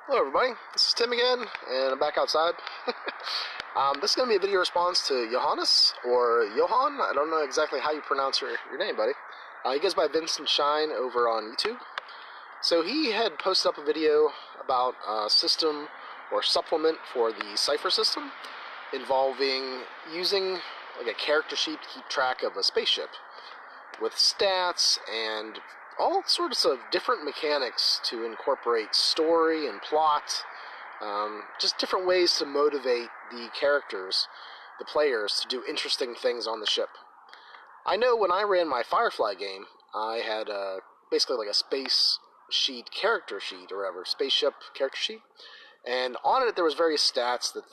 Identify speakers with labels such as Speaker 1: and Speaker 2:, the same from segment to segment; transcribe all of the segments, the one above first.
Speaker 1: Hello everybody, this is Tim again, and I'm back outside. This is going to be a video response to Johannes, or Johan, I don't know exactly how you pronounce your name, buddy. He goes by Vincent Shine over on YouTube. So he had posted up a video about a system or supplement for the Cypher System involving using like a character sheet to keep track of a spaceship with stats and all sorts of different mechanics to incorporate story and plot, just different ways to motivate the characters, the players, to do interesting things on the ship. I know when I ran my Firefly game, I had basically like a space sheet, character sheet, or whatever, spaceship character sheet, and on it there was various stats that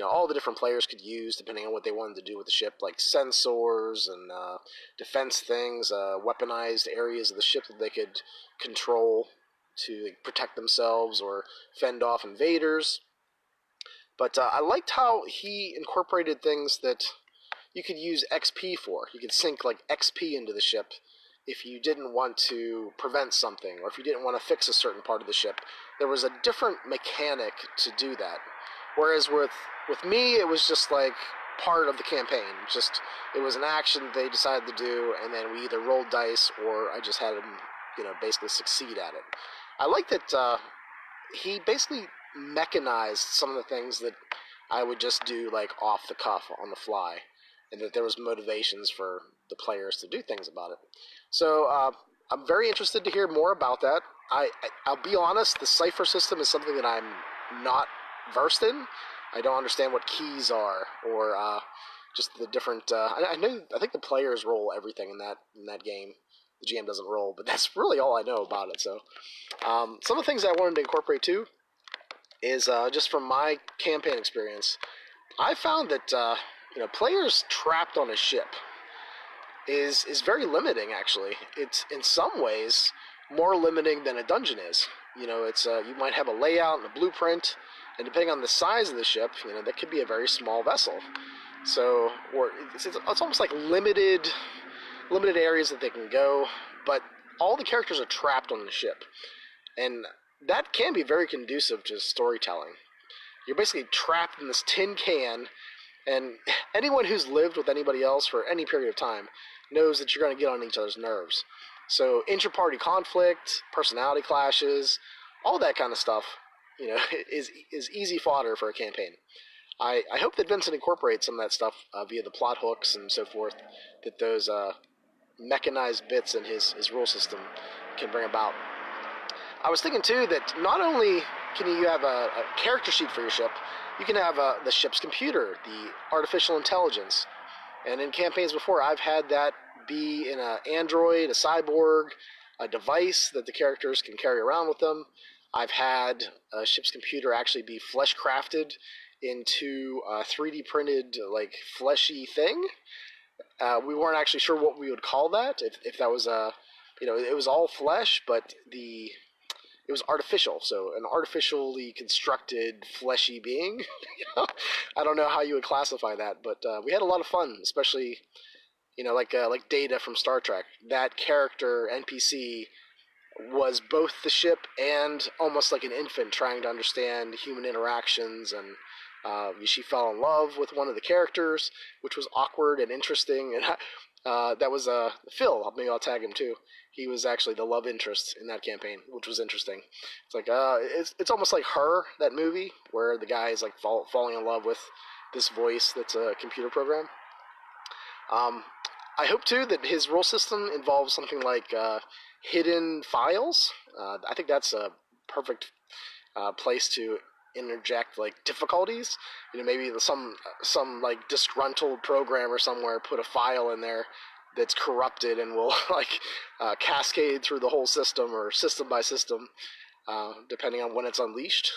Speaker 1: all the different players could use depending on what they wanted to do with the ship, like sensors and defense things, weaponized areas of the ship that they could control to protect themselves or fend off invaders. But I liked how he incorporated things that you could use XP for. You could sink like XP into the ship if you didn't want to prevent something or if you didn't want to fix a certain part of the ship. There was a different mechanic to do that. Whereas with me, it was just like part of the campaign. It was an action they decided to do, and then we either rolled dice or I just had them, basically succeed at it. I like that he basically mechanized some of the things that I would just do like off the cuff on the fly, and that there was motivations for the players to do things about it. So I'm very interested to hear more about that. I'll be honest, the Cypher System is something that I'm not versed in. I don't understand what keys are, or just the different. I think the players roll everything in that game. The GM doesn't roll, but that's really all I know about it. So, some of the things I wanted to incorporate too is just from my campaign experience. I found that players trapped on a ship is very limiting. Actually, it's in some ways more limiting than a dungeon is. It's you might have a layout and a blueprint, and depending on the size of the ship, that could be a very small vessel. So, or it's almost like limited areas that they can go, but all the characters are trapped on the ship, and that can be very conducive to storytelling. You're basically trapped in this tin can, and anyone who's lived with anybody else for any period of time knows that you're going to get on each other's nerves. So inter-party conflict, personality clashes, all that kind of stuff, is easy fodder for a campaign. I hope that Vincent incorporates some of that stuff via the plot hooks and so forth, that those mechanized bits in his rule system can bring about. I was thinking too that not only can you have a character sheet for your ship, you can have the ship's computer, the artificial intelligence. And in campaigns before, I've had that be in an android, a cyborg, a device that the characters can carry around with them. I've had a ship's computer actually be flesh crafted into a 3D printed, like, fleshy thing. We weren't actually sure what we would call that, if that was it was all flesh, but it was artificial, so an artificially constructed fleshy being. I don't know how you would classify that, but we had a lot of fun, especially like Data from Star Trek. That character NPC was both the ship and almost like an infant trying to understand human interactions, and she fell in love with one of the characters, which was awkward and interesting. And that was Phil. Maybe I'll tag him too. He was actually the love interest in that campaign, which was interesting. It's like it's almost like Her, that movie, where the guy is like falling in love with this voice that's a computer program. I hope too that his role system involves something like hidden files. I think that's a perfect place to interject like difficulties. Maybe some like disgruntled programmer somewhere put a file in there that's corrupted and will like cascade through the whole system or system by system, depending on when it's unleashed.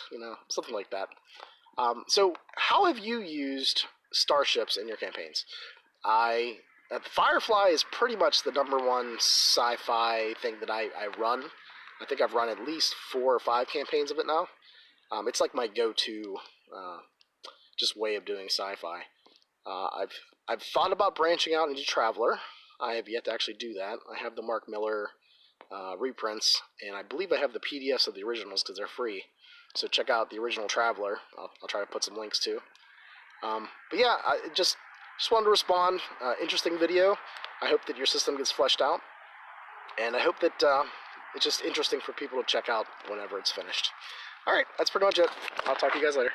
Speaker 1: Something like that. So how have you used starships in your campaigns? Firefly is pretty much the #1 sci-fi thing that I run. I think I've run at least 4 or 5 campaigns of it now. It's like my go-to just way of doing sci-fi. I've thought about branching out into Traveler. I have yet to actually do that. I have the Mark Miller reprints, and I believe I have the PDFs of the originals because they're free. So check out the original Traveler. I'll try to put some links to. But yeah, I just wanted to respond. Interesting video. I hope that your system gets fleshed out, and I hope that it's just interesting for people to check out whenever it's finished. Alright, that's pretty much it. I'll talk to you guys later.